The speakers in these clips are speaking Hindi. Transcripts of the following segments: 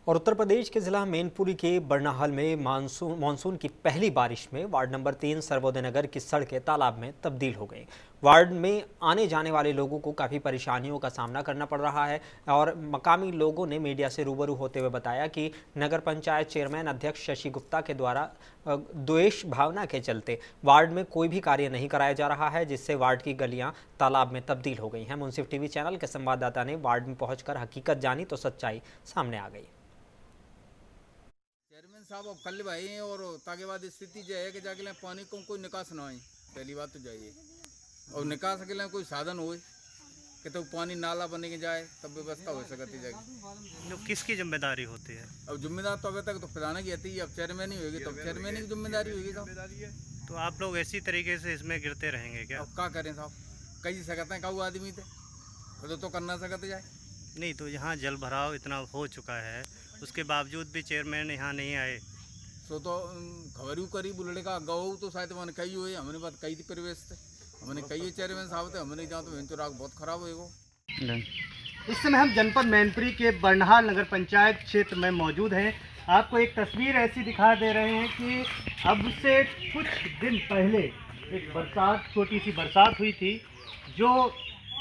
और उत्तर प्रदेश के जिला मैनपुरी के बरनाहल में मानसून की पहली बारिश में वार्ड नंबर 3 सर्वोदय नगर की सड़कें तालाब में तब्दील हो गई। वार्ड में आने जाने वाले लोगों को काफ़ी परेशानियों का सामना करना पड़ रहा है और मकामी लोगों ने मीडिया से रूबरू होते हुए बताया कि नगर पंचायत चेयरमैन अध्यक्ष शशि गुप्ता के द्वारा द्वेष भावना के चलते वार्ड में कोई भी कार्य नहीं कराया जा रहा है, जिससे वार्ड की गलियां तालाब में तब्दील हो गई हैं। मुंसिफ टीवी चैनल के संवाददाता ने वार्ड में पहुंचकर हकीकत जानी तो सच्चाई सामने आ गई। चेयरमैन साहब अब कल भाई और ताके बाद स्थिति जो है कि जाके पानी को कोई निकास ना हो, पहली बात तो जाइए और निकास के लिए कोई साधन हो कि तो पानी नाला बने के जाए तब व्यवस्था हो सकती जाएगी। जो किसकी जिम्मेदारी होती है? अब जिम्मेदार तो अभी तक तो फैलाने की आती है, अब चेयरमैन ही होगी तो चेयरमैन की जिम्मेदारी होगी साहब। तो आप लोग ऐसी तरीके से इसमें गिरते रहेंगे क्या? अब क्या करें साहब, कई सकते हैं काऊ आदमी थे खुद तो करना सकते जाए। नहीं तो यहाँ जल भराव इतना हो चुका है, उसके बावजूद भी चेयरमैन यहाँ नहीं आए। सो तो खबर करी बुलड़े का गौ तो शायद मैंने कही हुई, हमने बात कही थी परिवेश से, हमने कही चेयरमैन साहब थे, हमने जहाँ तो राग बहुत खराब होएगा। इस समय हम जनपद मैनपुरी के बरनाहल नगर पंचायत क्षेत्र में मौजूद हैं। आपको एक तस्वीर ऐसी दिखा दे रहे हैं कि अब से कुछ दिन पहले एक बरसात, छोटी सी बरसात हुई थी। जो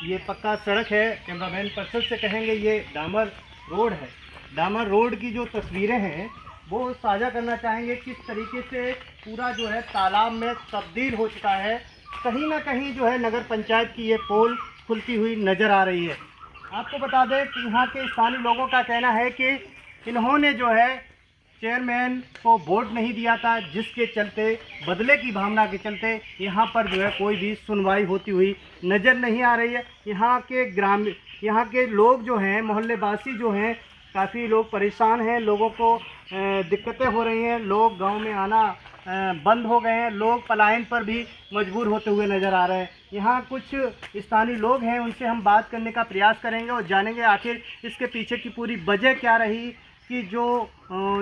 ये पक्का सड़क है, कैमरामैन पर्सन से कहेंगे ये डामर रोड है। डामर रोड की जो तस्वीरें हैं वो साझा करना चाहेंगे किस तरीके से पूरा जो है तालाब में तब्दील हो चुका है। कहीं ना कहीं जो है नगर पंचायत की ये पोल खुलती हुई नज़र आ रही है। आपको बता दें कि यहाँ के स्थानीय लोगों का कहना है कि इन्होंने जो है चेयरमैन को वोट नहीं दिया था, जिसके चलते बदले की भावना के चलते यहाँ पर जो है कोई भी सुनवाई होती हुई नज़र नहीं आ रही है। यहाँ के लोग जो हैं, मोहल्लेवासी जो हैं, काफ़ी लोग परेशान हैं, लोगों को दिक्कतें हो रही हैं, लोग गांव में आना बंद हो गए हैं, लोग पलायन पर भी मजबूर होते हुए नज़र आ रहे हैं। यहाँ कुछ स्थानीय लोग हैं, उनसे हम बात करने का प्रयास करेंगे और जानेंगे आखिर इसके पीछे की पूरी वजह क्या रही कि जो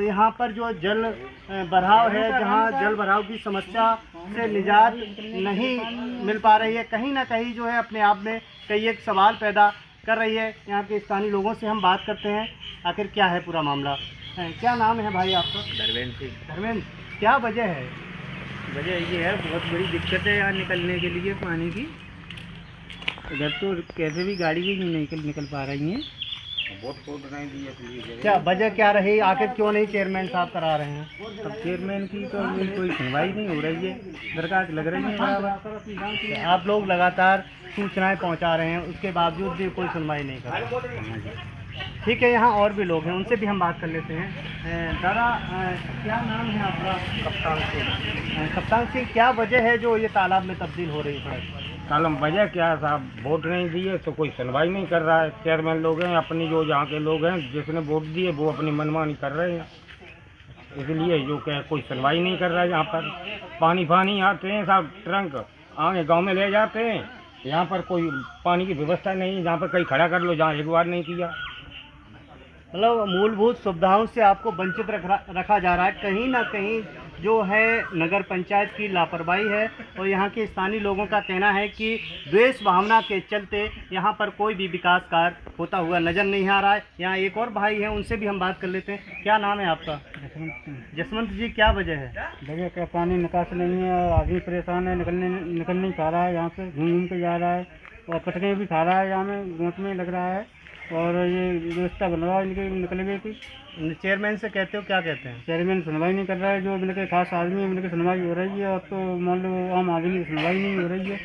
यहाँ पर जो जल भराव है, जहाँ जल भराव की समस्या से निजात नहीं मिल पा रही है, कहीं ना कहीं जो है अपने आप में कई एक सवाल पैदा कर रही है। यहाँ के स्थानीय लोगों से हम बात करते हैं आखिर क्या है पूरा मामला। क्या नाम है भाई आपका? धर्मेंद्र सिंह। धर्मेंद्र, क्या वजह है? वजह ये है, बहुत बड़ी दिक्कत है यहाँ निकलने के लिए पानी की। इधर तो कैसे भी गाड़ी भी नहीं निकल पा रही हैं, बहुत फोट नहीं दी है। क्या वजह क्या रही, आखिर क्यों नहीं चेयरमैन साहब करा रहे हैं? अब चेयरमैन की तो अभी कोई सुनवाई नहीं हो रही है, दरखास्त लग रही है बराबर। आप लोग लगातार सूचनाएं पहुंचा रहे हैं, उसके बावजूद भी कोई सुनवाई नहीं कर रहे। ठीक है, यहाँ और भी लोग हैं, उनसे भी हम बात कर लेते हैं। दादा, क्या नाम है आपका? कप्तान सिंह। कप्तान सिंह, क्या वजह है जो ये तालाब में तब्दील हो रही है? कालम वजह क्या है साहब, वोट नहीं दिए तो कोई सुनवाई नहीं कर रहा है। चेयरमैन लोग हैं अपनी, जो यहाँ के लोग हैं जिसने वोट दिए वो अपनी मनमानी कर रहे हैं, इसलिए जो क्या कोई सुनवाई नहीं कर रहा है। यहाँ पर पानी आते हैं साहब, ट्रंक आगे गांव में ले जाते हैं, यहाँ पर कोई पानी की व्यवस्था नहीं, जहाँ पर कहीं खड़ा कर लो, जहाँ एक बार नहीं किया। मतलब मूलभूत सुविधाओं से आपको वंचित रखा जा रहा है। कहीं ना कहीं जो है नगर पंचायत की लापरवाही है और यहाँ के स्थानीय लोगों का कहना है कि द्वेष भावना के चलते यहाँ पर कोई भी विकास कार्य होता हुआ नज़र नहीं आ रहा है। यहाँ एक और भाई हैं, उनसे भी हम बात कर लेते हैं। क्या नाम है आपका? जसवंत जी, क्या वजह है? वजह क्या, पानी निकास नहीं है, आदमी परेशान है, निकल नहीं पा रहा है, यहाँ से घूम के जा रहा है और पटने भी खा रहा है, यहाँ में गोट में लग रहा है और ये व्यवस्था बन रहा है इनके निकलने की। चेयरमैन से कहते हो, क्या कहते हैं? चेयरमैन सुनवाई नहीं कर रहा है, जो मिलकर खास आदमी है मिलकर सुनवाई हो रही है, और तो मान लो आम आदमी की सुनवाई नहीं हो रही है।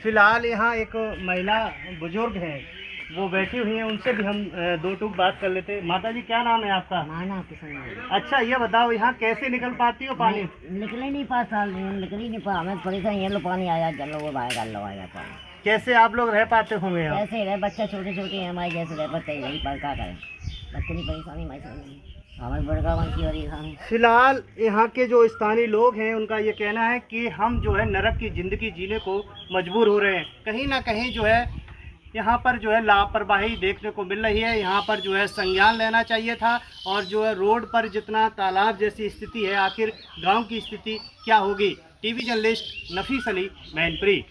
फिलहाल यहाँ एक महिला बुजुर्ग हैं, वो बैठी हुई हैं, उनसे भी हम दो टूक बात कर लेते हैं। माता जी, क्या नाम है आपका? माना किसान। अच्छा, ये बताओ यहाँ कैसे निकल पाती हो पानी? निकल ही नहीं पा, साल निकल ही नहीं पा, हमें परेशान। ये लो पानी आया, चलो वो बाहर कर लो, आया पानी। कैसे आप लोग रह पाते होंगे यहाँ? कैसे रहे, बच्चे छोटे छोटे हैं हमारे जैसे रह पाते, यही पर क्या करें, बच्चे की परेशानी हमारे बड़का की हो रही है। फिलहाल यहाँ के जो स्थानीय लोग हैं उनका ये कहना है कि हम जो है नरक की ज़िंदगी जीने को मजबूर हो रहे हैं। कहीं ना कहीं जो है यहाँ पर जो है लापरवाही देखने को मिल रही है। यहाँ पर जो है संज्ञान लेना चाहिए था और जो है रोड पर जितना तालाब जैसी स्थिति है, आखिर गांव की स्थिति क्या होगी। टीवी जर्नलिस्ट नफीस अली, मैनपुरी।